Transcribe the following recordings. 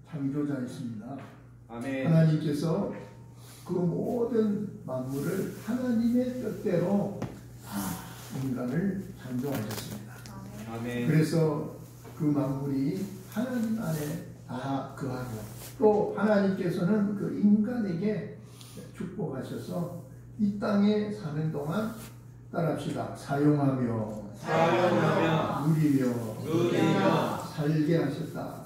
창조자이십니다. 아멘. 하나님께서 그 모든 만물을 하나님의 뜻대로 다 인간을 창조하셨습니다. 아멘. 그래서 그 만물이 하나님 안에 다 거하고 또 하나님께서는 그 인간에게 축복하셔서 이 땅에 사는 동안 따라합시다. 사용하며 누리며 살게 하셨다.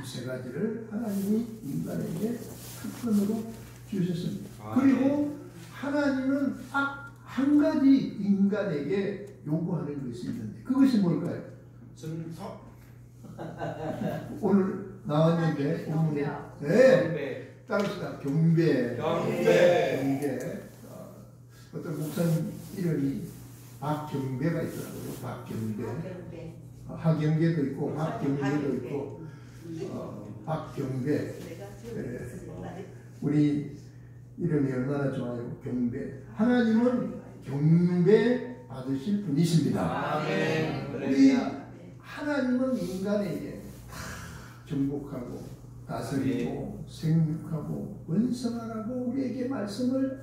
이 세 가지를 하나님이 인간에게 특권으로 주셨습니다. 그리고 하나님은 딱 한 가지 인간에게 요구하는 것이 있는데 그것이 뭘까요? 증서. 오늘 나왔는데 본문에 네, 따릅시다. 경배. 어떤 목사님 이름이 박경배가 있더라고요. 박경배. 하경배도 있고 박경배도 있고 박경배. 우리 이름이 얼마나 좋아요. 경배. 하나님은 경배 받으실 분이십니다. 우리 하나님은 인간에게 다 정복하고 다스리고 생육하고 번성하라고 우리에게 말씀을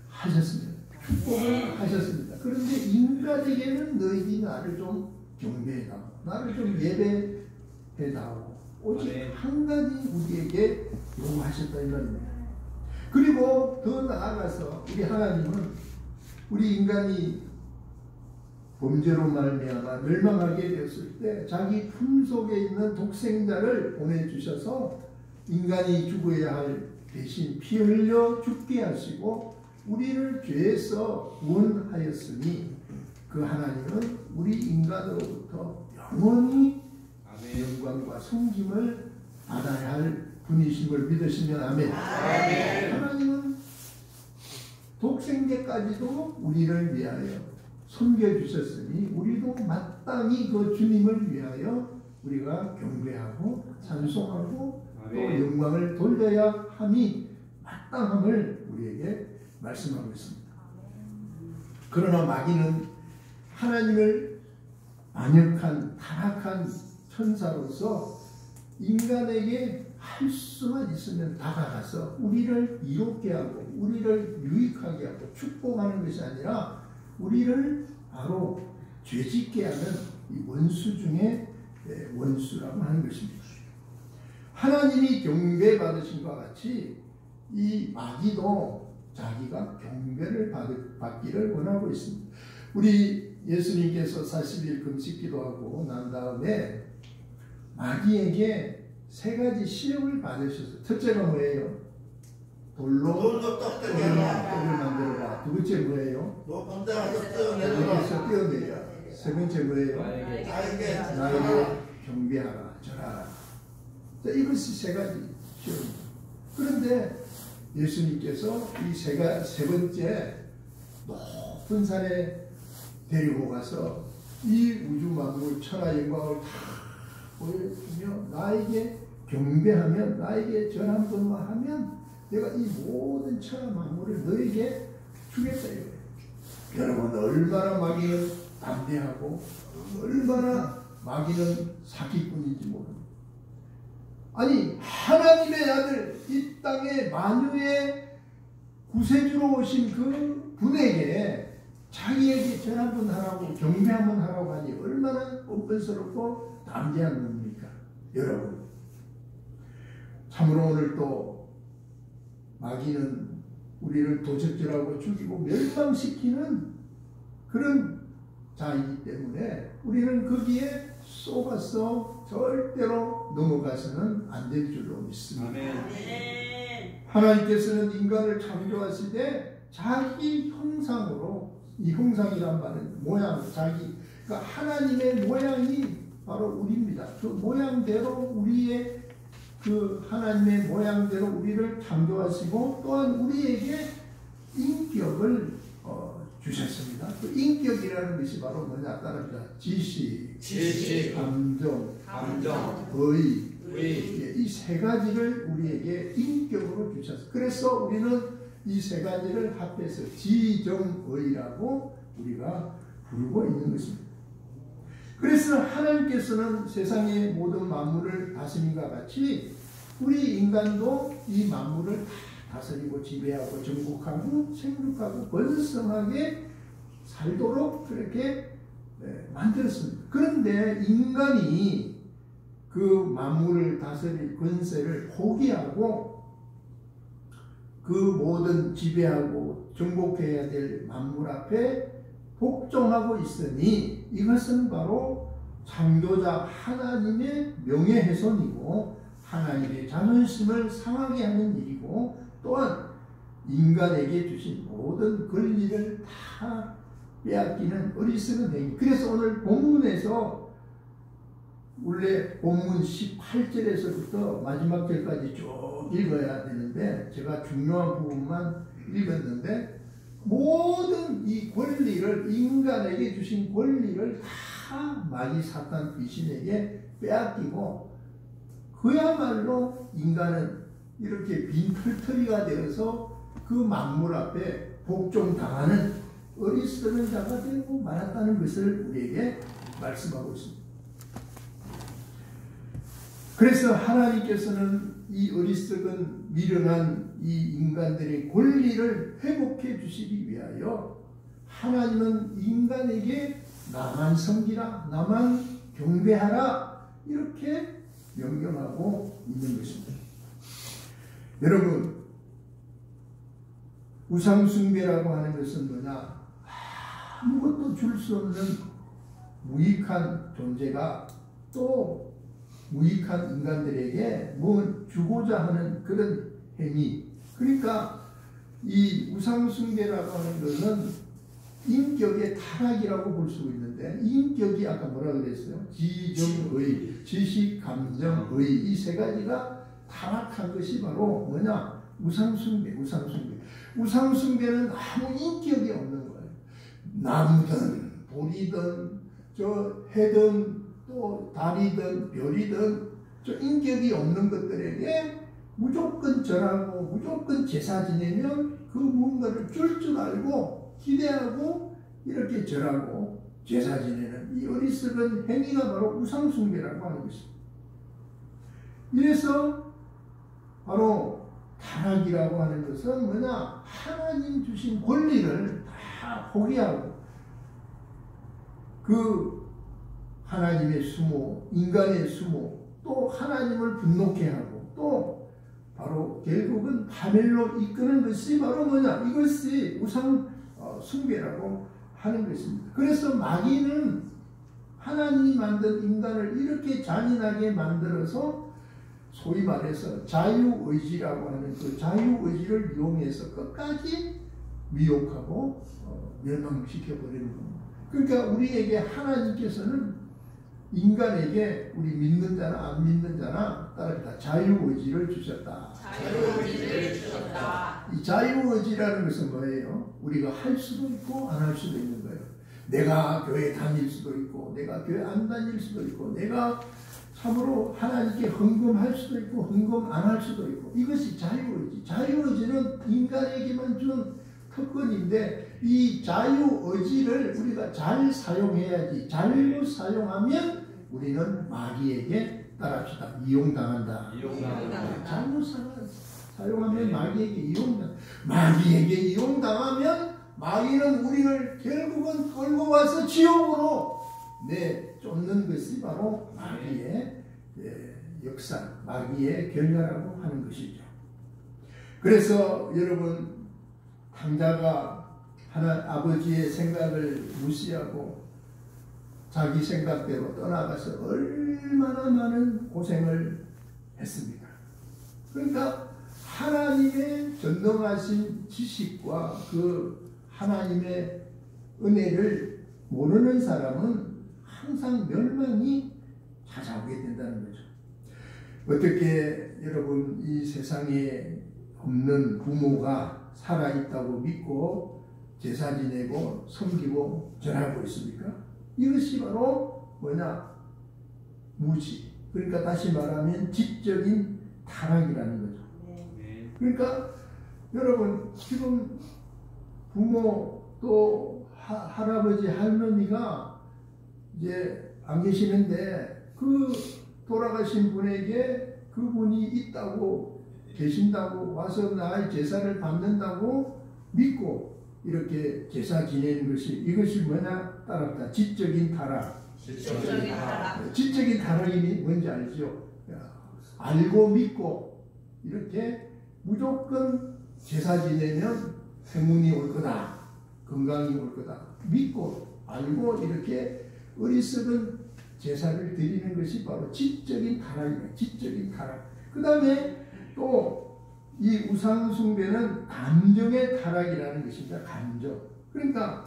하셨습니다. 축복을 하셨습니다. 그런데 인간에게는 너희들이 나를 좀 경배해다오, 나를 좀 예배해다오, 오직 한 가지 우리에게 요구하셨다 이 말입니다. 그리고 더 나아가서 우리 하나님은 우리 인간이 범죄로 말미암아 멸망하게 되었을 때 자기 품속에 있는 독생자를 보내주셔서 인간이 죽어야 할 대신 피 흘려 죽게 하시고 우리를 죄에서 구원하였으니 그 하나님은 우리 인간으로부터 영원히 영광과 섬김을 받아야 할 분이심을 믿으시면 아멘. 하나님은 독생자까지도 우리를 위하여 섬겨주셨으니 우리도 마땅히 그 주님을 위하여 우리가 경배하고 찬송하고 또 영광을 돌려야 함이 마땅함을 우리에게 말씀하고 있습니다. 그러나 마귀는 하나님을 반역한 타락한 천사로서 인간에게 할 수만 있으면 다가가서 우리를 이롭게 하고 우리를 유익하게 하고 축복하는 것이 아니라 우리를 바로 죄짓게 하는 이 원수 중에 원수라고 하는 것입니다. 하나님이 경배받으신 것 같이 이 마귀도 자기가 경배를 받기를 원하고 있습니다. 우리 예수님께서 40일 금식 기도하고 난 다음에 마귀에게 세 가지 시험을 받으셔서 첫째가 뭐예요? 돌로 떡을 만들어라. 두 번째 뭐예요? 여기서 떼어내라. 세 번째 뭐예요? 나에게 경배하라, 절하라. 자, 이것이 세 가지 시험입니다. 그런데 예수님께서 이 세 번째 높은 산에 데리고 가서 이 우주 만물 천하 영광을 다 보여주며 나에게 경배하면 나에게 절 한 번만 하면 내가 이 모든 천하 만물을 너에게 주겠다 이거예요. 여러분 얼마나 마귀는 담대하고 얼마나 마귀는 사기꾼인지 모릅니다. 아니 하나님의 아들 이 땅에 만유의 구세주로 오신 그 분에게 자기에게 절 한 번 하라고 경배 한 번 하라고 하니 얼마나 뻔뻔스럽고 담대한 겁니까? 여러분 참으로 오늘 또 마귀는 우리를 도적질하고 죽이고 멸망시키는 그런 자이기 때문에 우리는 거기에 속아서 절대로 넘어가서는 안 될 줄로 믿습니다. 아멘. 하나님께서는 인간을 창조하시되 자기 형상으로, 이 형상이란 말은 모양, 자기, 그러니까 하나님의 모양이 바로 우리입니다. 그 모양대로 우리의 그 하나님의 모양대로 우리를 창조하시고 또한 우리에게 인격을 주셨습니다. 그 인격이라는 것이 바로 뭐냐 따라합니다. 지식, 감정, 의, 이 세 가지를 우리에게 인격으로 주셨어요. 그래서 우리는 이 세 가지를 합해서 지정의라고 우리가 부르고 있는 것입니다. 그래서 하나님께서는 세상의 모든 만물을 다스림과 같이 우리 인간도 이 만물을 다스리고 지배하고 정복하고 생육하고 번성하게 살도록 그렇게 만들었습니다. 그런데 인간이 그 만물을 다스릴 권세를 포기하고 그 모든 지배하고 정복해야 될 만물 앞에 복종하고 있으니 이것은 바로 창조자 하나님의 명예훼손이고 하나님의 자존심을 상하게 하는 일이고 또한 인간에게 주신 모든 권리를 다 빼앗기는 어리석은 행위. 그래서 오늘 본문에서 원래 본문 18절에서부터 마지막 절까지 쭉 읽어야 되는데 제가 중요한 부분만 읽었는데 모든 이 권리를 인간에게 주신 권리를 다 마귀 사탄 귀신에게 빼앗기고 그야말로 인간은 이렇게 빈털터리가 되어서 그 만물 앞에 복종당하는 어리석은 자가 되고 말았다는 것을 우리에게 말씀하고 있습니다. 그래서 하나님께서는 이 어리석은 미련한 이 인간들의 권리를 회복해 주시기 위하여 하나님은 인간에게 나만 섬기라, 나만 경배하라 이렇게 명령하고 있는 것입니다. 여러분, 우상숭배라고 하는 것은 뭐냐? 아무것도 줄 수 없는 무익한 존재가 또 무익한 인간들에게 뭘 주고자 하는 그런 행위. 그러니까 이 우상숭배라고 하는 것은 인격의 타락이라고 볼 수 있는데 인격이 아까 뭐라 그랬어요? 지정의, 지식, 감정, 의 이 세 가지가 타락한 것이 바로 뭐냐? 우상숭배. 우상숭배는 아무 인격이 없는 거예요. 나무든 돌이든 저 해든 또 달이든 별이든 저 인격이 없는 것들에게 무조건 절하고 무조건 제사 지내면 그 뭔가를 줄 줄 알고 기대하고 이렇게 절하고 제사 지내는 이 어리석은 행위가 바로 우상숭배라고 하는 것입니다. 이래서 바로 타락이라고 하는 것은 뭐냐? 하나님 주신 권리를 다 포기하고 그 하나님의 수모, 인간의 수모, 또 하나님을 분노케 하고 또 바로 결국은 파멸로 이끄는 것이 바로 뭐냐? 이것이 우상 숭배라고 하는 것입니다. 그래서 마귀는 하나님이 만든 인간을 이렇게 잔인하게 만들어서 소위 말해서 자유의지라고 하는 그 자유의지를 이용해서 끝까지 미혹하고 멸망시켜버리는 겁니다. 그러니까 우리에게 하나님께서는 인간에게 우리 믿는 자나 안 믿는 자나 따라 자유의지를 주셨다. 자유의지를 주셨다. 이 자유의지라는 것은 뭐예요? 우리가 할 수도 있고 안 할 수도 있는 거예요. 내가 교회 다닐 수도 있고 내가 교회 안 다닐 수도 있고 내가 참으로 하나님께 헌금할 수도 있고 헌금 안 할 수도 있고 이것이 자유의지. 자유의지는 인간에게만 준 특권인데 이 자유의지를 우리가 잘 사용해야지. 잘못 사용하면 우리는 마귀에게 따라합시다. 이용당한다. 잘못 사용하면 마귀에게 이용당한다. 마귀에게 이용당하면 마귀는 우리를 결국은 끌고 와서 지옥으로 쫓는 것이 바로 마귀의 역사, 마귀의 결과라고 하는 것이죠. 그래서 여러분, 당자가 아버지의 생각을 무시하고 자기 생각대로 떠나가서 얼마나 많은 고생을 했습니까? 그러니까 하나님의 전능하신 지식과 그 하나님의 은혜를 모르는 사람은 항상 멸망이 찾아오게 된다는 거죠. 어떻게 여러분 이 세상에 없는 부모가 살아있다고 믿고 제사 지내고 섬기고 절하고 있습니까? 이것이 바로 뭐냐? 무지. 그러니까 다시 말하면 지적인 타락이라는 거죠. 그러니까 여러분 지금 부모 또 할아버지 할머니가 이제 안 계시는데 그 돌아가신 분에게 그분이 있다고 계신다고 와서 나의 제사를 받는다고 믿고 이렇게 제사 지내는 것이 이것이 뭐냐? 따랐다. 지적인 타락. 지적인 타락. 지적인 타락이 뭔지 알죠? 알고 믿고 이렇게 무조건 제사 지내면 행운이 올 거다. 건강이 올 거다. 믿고 알고 이렇게 어리석은 제사를 드리는 것이 바로 지적인 타락이에요. 지적인 타락. 그 다음에 또 이 우상숭배는 감정의 타락이라는 것입니다. 감정. 그러니까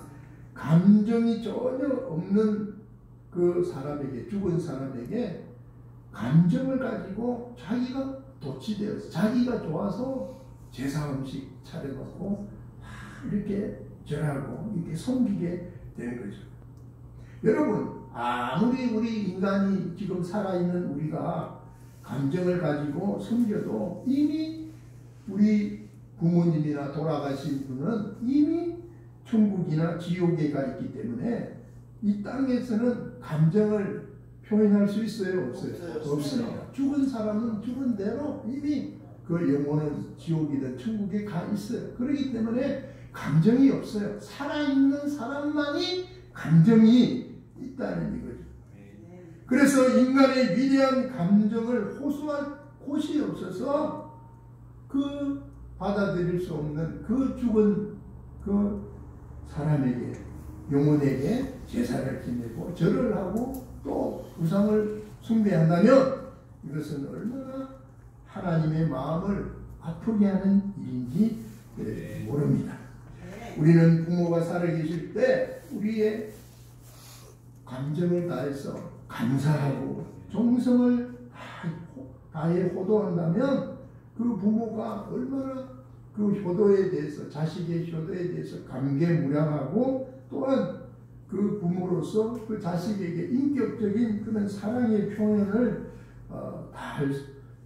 감정이 전혀 없는 그 사람에게, 죽은 사람에게 감정을 가지고 자기가 도취되어서 자기가 좋아서 제사 음식 차려놓고 이렇게 절하고 이렇게 섬기게 되는 거죠. 여러분, 아무리 우리 인간이 지금 살아있는 우리가 감정을 가지고 섬겨도 이미 우리 부모님이나 돌아가신 분은 이미 천국이나 지옥에 가 있기 때문에 이 땅에서는 감정을 표현할 수 있어요? 없어요? 없어요. 죽은 사람은 죽은 대로 이미 그 영혼은 지옥이든 천국에 가 있어요. 그렇기 때문에 감정이 없어요. 살아있는 사람만이 감정이 있다는 이거죠. 그래서 인간의 위대한 감정을 호소할 곳이 없어서 그 받아들일 수 없는 그 죽은 그 사람에게, 영혼에게 제사를 지내고 절을 하고 또 우상을 숭배한다면 이것은 얼마나 하나님의 마음을 아프게 하는 일인지 모릅니다. 우리는 부모가 살아계실 때 우리의 감정을 다해서 감사하고 정성을 다해 호도한다면 그 부모가 얼마나 그 효도에 대해서, 자식의 효도에 대해서 감개무량하고 또한 그 부모로서 그 자식에게 인격적인 그런 사랑의 표현을 다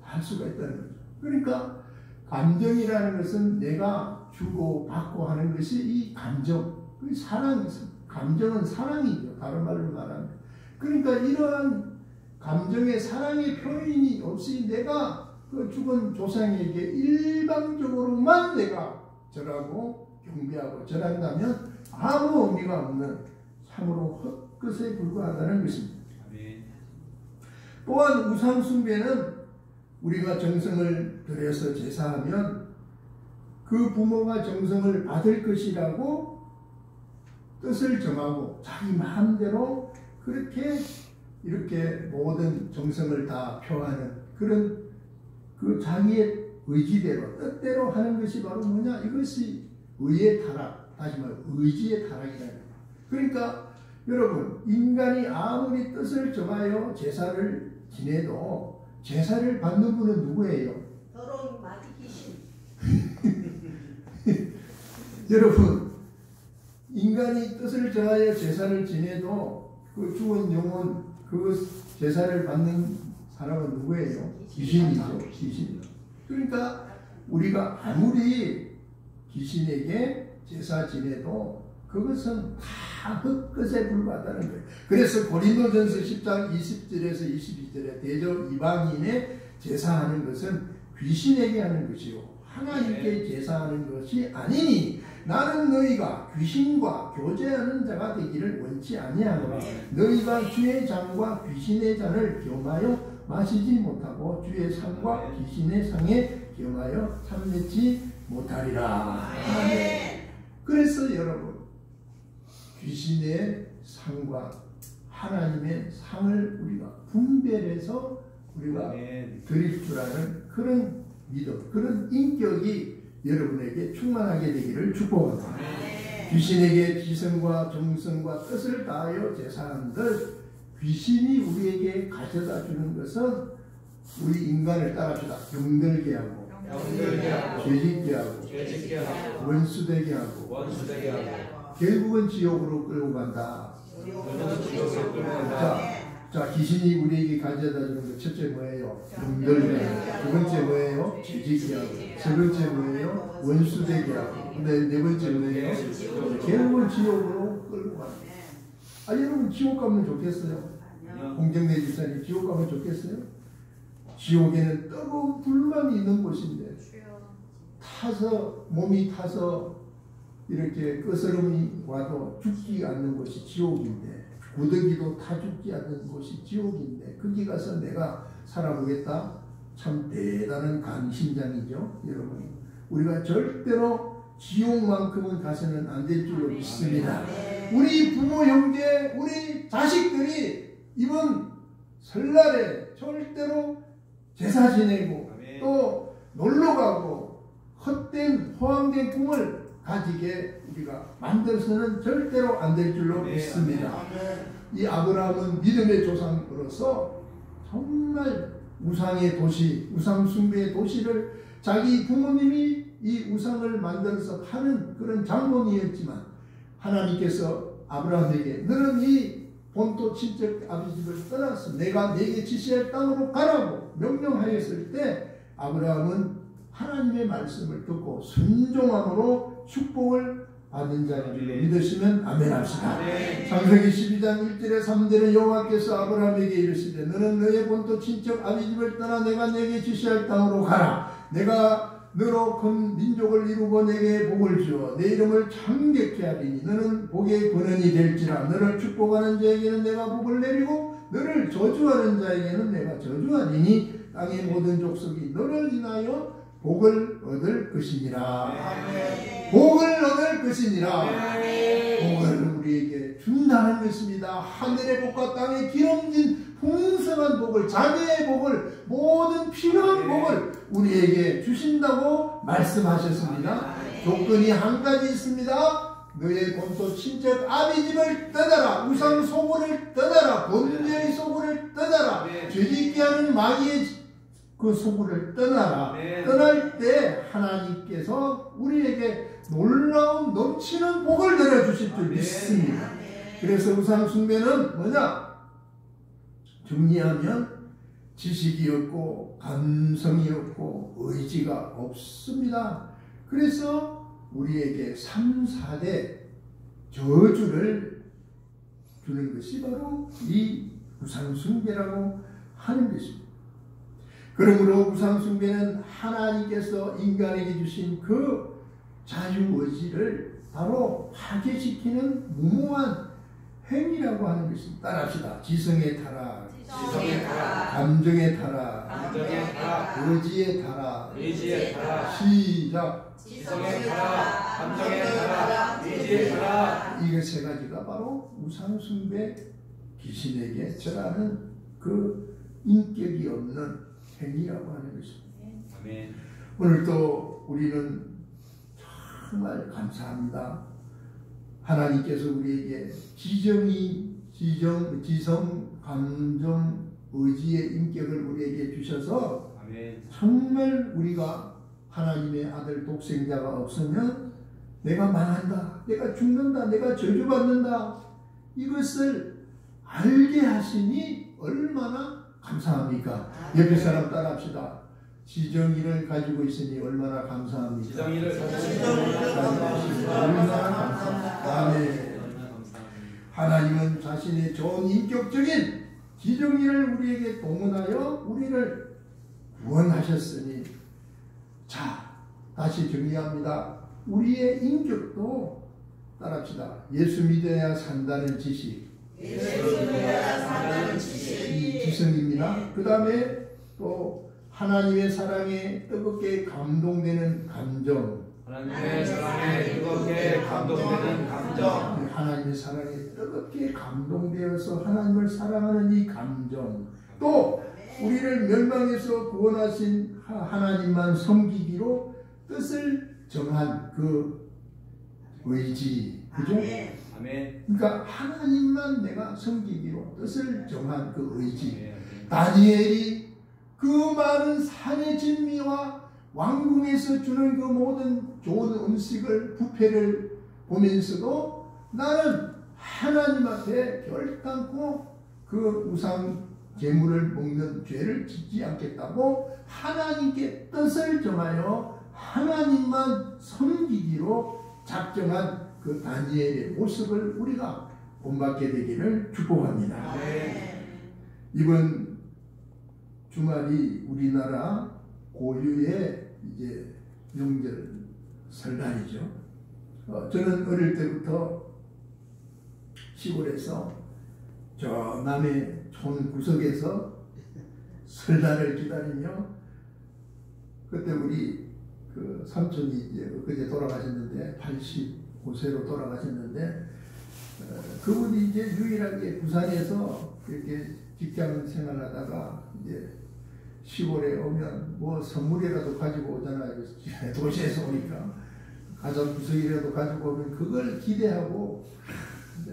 할 수가 있다는 거죠. 그러니까 감정이라는 것은 내가 주고 받고 하는 것이 이 감정, 그 사랑, 감정은 사랑이죠. 다른 말로 말하면. 그러니까 이러한 감정의 사랑의 표현이 없이 내가 그 죽은 조상에게 일방적으로만 내가 절하고 경배하고 절한다면 아무 의미가 없는 참으로 헛것에 불과하다는 것입니다. 또한 우상숭배는 우리가 정성을 들여서 제사하면 그 부모가 정성을 받을 것이라고 뜻을 정하고 자기 마음대로 그렇게 이렇게 모든 정성을 다 표하는 그런 그 자기의 의지대로 뜻대로 하는 것이 바로 뭐냐? 이것이 의의 타락, 다시 말해 의지의 타락이라는 거예요. 그러니까 여러분, 인간이 아무리 뜻을 정하여 제사를 지내도 제사를 받는 분은 누구예요? 더러운 마귀 귀신. 여러분, 인간이 뜻을 정하여 제사를 지내도 그 죽은 영혼 그 제사를 받는 사람은 누구예요? 귀신이죠. 귀신. 그러니까 우리가 아무리 귀신에게 제사 지내도 그것은 다 헛것에 불과하다는 거예요. 그래서 고린도전서 10장 20절에서 22절에 대적 이방인의 제사하는 것은 귀신에게 하는 것이요 하나님께 제사하는 것이 아니니 나는 너희가 귀신과 교제하는 자가 되기를 원치 아니하노라. 너희가 주의 잔과 귀신의 잔을 겸하여 마시지 못하고 주의 상과 귀신의 상에 겸하여 참내지 못하리라. 아멘. 그래서 여러분, 귀신의 상과 하나님의 상을 우리가 분별해서 우리가 드릴 줄 아는 그런 믿음, 그런 인격이 여러분에게 충만하게 되기를 축복합니다. 귀신에게 지성과 정성과 뜻을 다하여 제사한들 귀신이 우리에게 가져다 주는 것은 우리 인간을 따라주다 병들게 하고 죄짓게 하고 원수되게 하고 결국은 지옥으로 끌고 간다. 자, 귀신이 우리에게 가져다 주는 것 첫째 뭐예요? 병들게 하고, 두 번째 뭐예요? 죄짓게 하고, 세 번째 뭐예요? 원수되게 하고, 근데 네 번째 뭐예요? 결국은 지옥으로 끌고 간다. 여러분 지옥 가면 좋겠어요? 홍정래 집사님 지옥 가면 좋겠어요? 지옥에는 뜨거운 불만 있는 곳인데 타서 몸이 타서 이렇게 거스름이 와도 죽지 않는 곳이 지옥인데 구더기도 타 죽지 않는 곳이 지옥인데 거기 가서 내가 살아보겠다? 참 대단한 강심장이죠. 여러분 우리가 절대로 지옥만큼은 가서는 안 될 줄로 믿습니다. 우리 부모 형제 우리 자식들이 이번 설날에 절대로 제사 지내고 또 놀러가고 헛된 허황된 꿈을 가지게 우리가 만들어서는 절대로 안 될 줄로 믿습니다. 이 아브라함은 믿음의 조상으로서 정말 우상의 도시, 우상 숭배의 도시를 자기 부모님이 이 우상을 만들어서 파는 그런 장본이었지만 하나님께서 아브라함에게 너는 이 본토 친척 아버지 집을 떠나서 내가 네게 지시할 땅으로 가라고 명령하였을 때 아브라함은 하나님의 말씀을 듣고 순종함으로 축복을 받은 자인 줄로 믿으시면 아멘 합시다. 창세기 12장 1절에 3절에 여호와께서 아브라함에게 이르시되 너는 너의 본토 친척 아비 집을 떠나 내가 네게 지시할 땅으로 가라. 내가 너로 큰 민족을 이루고 내게 복을 주어 내 이름을 창대케 하리니 너는 복의 근원이 될지라. 너를 축복하는 자에게는 내가 복을 내리고 너를 저주하는 자에게는 내가 저주하리니 땅의 모든 족속이 너를 인하여 복을 얻을 것이니라. 복을 얻을 것이니라. 복을 우리에게 준다는 것입니다. 하늘의 복과 땅의 기름진 풍성한 복을, 자녀의 복을, 모든 필요한 복을 우리에게 주신다고 말씀하셨습니다. 조건이 한 가지 있습니다. 너의 본토 친척 아비 집을 떠나라. 우상 소굴을 떠나라. 범죄의 소굴을 떠나라. 죄짓게 하는 마귀의 그 소굴을 떠나라. 떠날 때 하나님께서 우리에게 놀라운 넘치는 복을 내려주실 줄 믿습니다. 그래서 우상 숭배는 뭐냐? 정리하면 지식이 없고 감성이 없고 의지가 없습니다. 그래서 우리에게 3, 4대 저주를 주는 것이 바로 이 우상 숭배라고 하는 것입니다. 그러므로 우상 숭배는 하나님께서 인간에게 주신 그 자유의지를 바로 파괴시키는 무모한 행위라고 하는 것입니다. 따라합시다. 지성의 타락, 감정의 타락, 의지의 타락, 시작. 지성의 타락, 감정의 타락, 의지의 타락. 이게 세 가지가 바로 우상 숭배 귀신에게 절하는 그 인격이 없는 행위라고 하는 것입니다. 아멘. 오늘도 우리는 정말 감사합니다. 하나님께서 우리에게 지성, 감정, 의지의 인격을 우리에게 주셔서 아멘. 정말 우리가 하나님의 아들 독생자가 없으면 내가 망한다, 내가 죽는다, 내가 저주받는다, 이것을 알게 하시니 얼마나 감사합니까? 옆에 사람 따라합시다. 지정의를 가지고 있으니 얼마나 감사합니까? 지정의를 가지고 있으니 얼마나 감사합니까? 아멘. 하나님은 자신의 좋은 인격적인 지정의를 우리에게 동원하여 우리를 구원하셨으니, 자, 다시 정리합니다. 우리의 인격도 따라합시다. 예수 믿어야 산다는 지식, 이 지성입니다. 그 다음에 또 하나님의 사랑에 뜨겁게 감동되는 감정, 하나님의 사랑에 뜨겁게 감동되는 감정, 하나님의 사랑에 뜨겁게 감동되어서 하나님을 사랑하는 이 감정, 또 우리를 멸망에서 구원하신 하나님만 섬기기로 뜻을 정한 그 의지, 그죠? 아멘. 그러니까 하나님만 내가 섬기기로 뜻을 정한 그 의지. 다니엘이 그 많은 산의 진미와 왕궁에서 주는 그 모든 좋은 음식을 뷔페를 보면서도 나는 하나님 앞에 결단코 그 우상 제물을 먹는 죄를 짓지 않겠다고 하나님께 뜻을 정하여 하나님만 섬기기로 작정한 그 다니엘의 모습을 우리가 본받게 되기를 축복합니다. 이번 주말이 우리나라 고유의 이제 명절 설날이죠. 저는 어릴 때부터 시골에서 저 남의 촌 구석에서 설날을 기다리며, 그때 우리 그 삼촌이 이제 그제 돌아가셨는데 85세로 돌아가셨는데, 그분이 이제 유일하게 부산에서 이렇게 직장 생활하다가 이제 시골에 오면 뭐 선물이라도 가지고 오잖아요. 도시에서 오니까 가정 구석이라도 가지고 오면 그걸 기대하고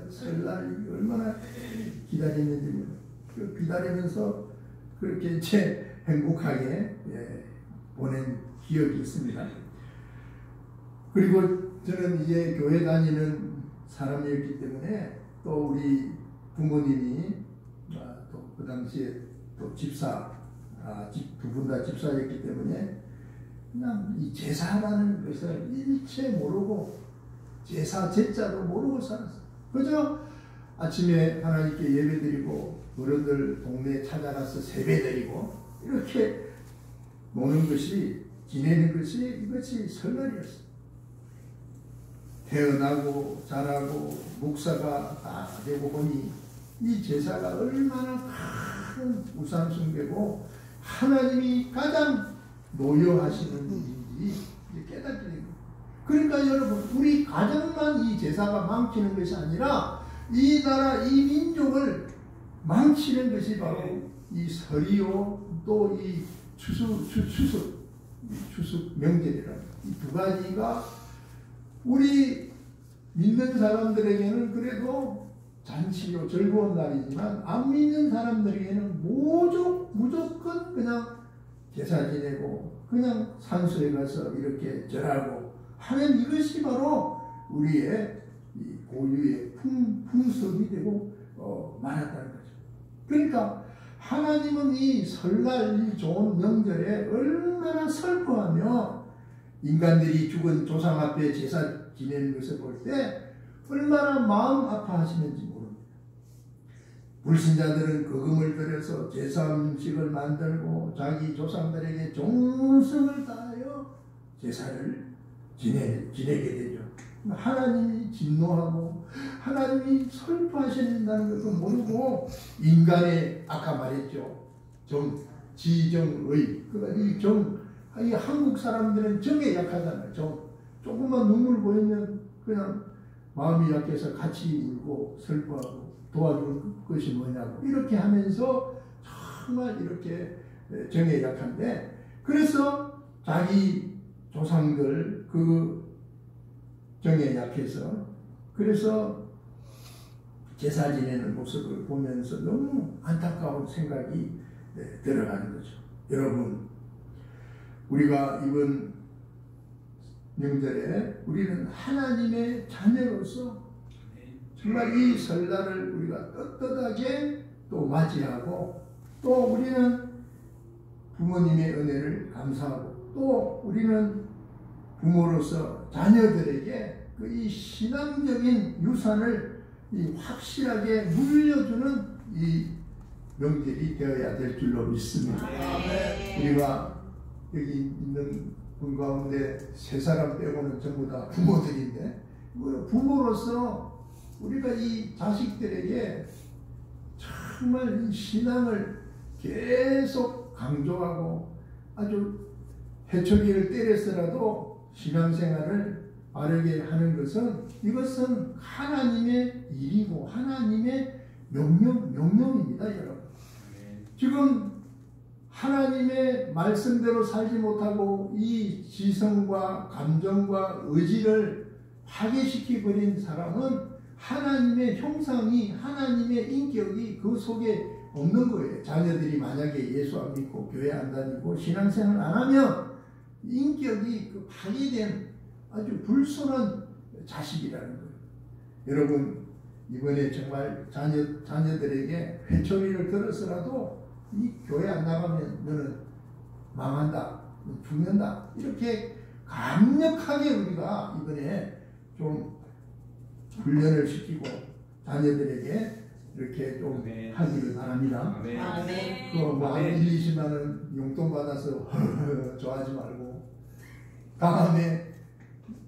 설날 얼마나 기다렸는지, 기다리면서 그렇게 이제 행복하게 보낸 기억이 있습니다. 그리고 저는 이제 교회 다니는 사람이었기 때문에 또 우리 부모님이 또 그 당시에 또 집사, 두 분 다 집사였기 때문에 그냥 이 제사라는 것을 일체 모르고, 제사 제자도 모르고 살았어요. 그저 아침에 하나님께 예배드리고 어른들 동네에 찾아가서 세배드리고 이렇게 노는 것이, 지내는 것이, 이것이 설날이었어요. 태어나고 자라고 목사가 다 되고 보니 이 제사가 얼마나 큰 우상 숭배고 하나님이 가장 노여하시는 일인지 깨닫게 된 거예요. 그러니까 여러분, 우리 가정만 이 제사가 망치는 것이 아니라 이 나라, 이 민족을 망치는 것이 바로 이 설이요, 또 이 추석 명절이라, 이 두 가지가 우리 믿는 사람들에게는 그래도 잔치요, 즐거운 날이지만 안 믿는 사람들에게는 무조건 그냥 제사 지내고 그냥 산소에 가서 이렇게 절하고 하는, 이것이 바로 우리의 이 고유의 풍습이 되고 말았다는 거죠. 그러니까 하나님은 이 설날, 이 좋은 명절에 얼마나 슬퍼하며 인간들이 죽은 조상 앞에 제사 지내는 것을 볼 때 얼마나 마음 아파하시는지 모릅니다. 불신자들은 거금을 들여서 제사 음식을 만들고 자기 조상들에게 정성을 다하여 제사를 지내게 되죠. 하나님이 진노하고 하나님이 슬퍼하신다는 것도 모르고 인간의, 아까 말했죠, 지정의, 그러니까 이 한국 사람들은 정에 약하잖아요. 조금만 눈물 보이면 그냥 마음이 약해서 같이 울고 슬퍼하고 도와줄 것이 뭐냐고 이렇게 하면서 정말 이렇게 정에 약한데, 그래서 자기 조상들 그 정에 약해서 그래서 제사 지내는 모습을 보면서 너무 안타까운 생각이 들어가는 거죠. 여러분, 우리가 이번 명절에 우리는 하나님의 자녀로서 정말 이 설날을 우리가 떳떳하게 또 맞이하고, 또 우리는 부모님의 은혜를 감사하고, 또 우리는 부모로서 자녀들에게 그 이 신앙적인 유산을 이 확실하게 물려주는 이 명절이 되어야 될 줄로 믿습니다. 우리가 여기 있는 분 가운데 세 사람 빼고는 전부 다 부모들인데, 부모로서 우리가 이 자식들에게 정말 이 신앙을 계속 강조하고 아주 해초기를 때려서라도 신앙생활을 바르게 하는 것은, 이것은 하나님의 일이고 하나님의 명령입니다, 여러분. 지금 하나님의 말씀대로 살지 못하고 이 지성과 감정과 의지를 파괴시켜버린 사람은 하나님의 형상이, 하나님의 인격이 그 속에 없는 거예요. 자녀들이 만약에 예수 안 믿고 교회 안 다니고 신앙생활 안 하면 인격이 그 파괴된 아주 불순한 자식이라는 거예요. 여러분, 이번에 정말 자녀들에게 회초리를 들어서라도 이 교회 안 나가면 너는 망한다, 죽는다, 이렇게 강력하게 우리가 이번에 좀 훈련을 시키고 자녀들에게 이렇게 좀 아멘. 하기를 바랍니다. 아멘. 아멘. 그뭐 아멘. 1, 20만 원 용돈 받아서 좋아하지 말고 다음에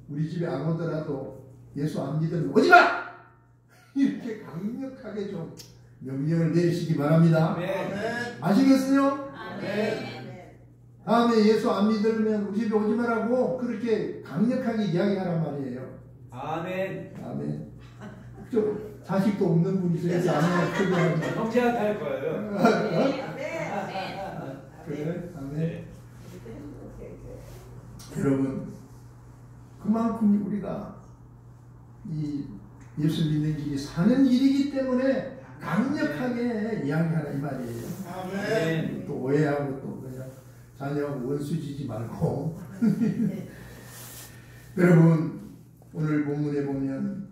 우리 집에 안 오더라도 예수 안 믿으면 오지 마! 이렇게 강력하게 좀 명령을 내리시기 바랍니다. 아멘. 아시겠어요? 아멘. 다음에 예수 안 믿으면 우리 집에 오지 말라고 그렇게 강력하게 이야기하란 말이에요. 아멘. 아멘. 저 자식도 없는 분이세요. 아멘. 크게 하지. 형제한테 할 거예요. 그래? 아멘. 네. 여러분, 그만큼 우리가 이 예수 믿는 길이 사는 길이기 때문에 강력하게 이야기하라 이 말이에요. 아멘. 또 오해하고 또 그냥 자녀하고 원수지지 말고. 여러분, 오늘 본문에 보면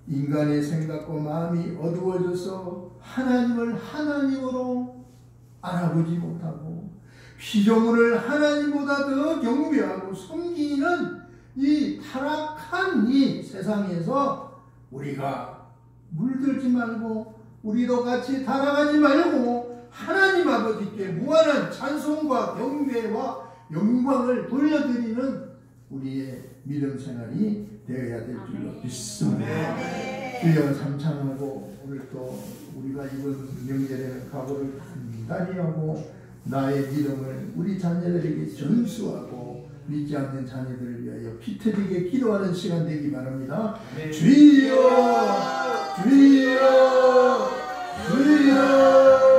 인간의 생각과 마음이 어두워져서 하나님을 하나님으로 알아보지 못하고 피조물을 하나님보다 더 경배하고 섬기는 이 타락한 이 세상에서 우리가 물들지 말고 우리도 같이 타락하지 말고 하나님 아버지께 무한한 찬송과 경배와 영광을 돌려드리는 우리의 믿음 생활이 되어야 될 줄로 믿습니다. 주여 삼창하고 오늘 또 우리가 이번 명절에는 각오를 단단히 하고 나의 믿음을 우리 자녀들에게 전수하고 믿지 않는 자녀들을 위하여 피 터지게 기도하는 시간 되기 바랍니다. 아멘. 주여 주여 주여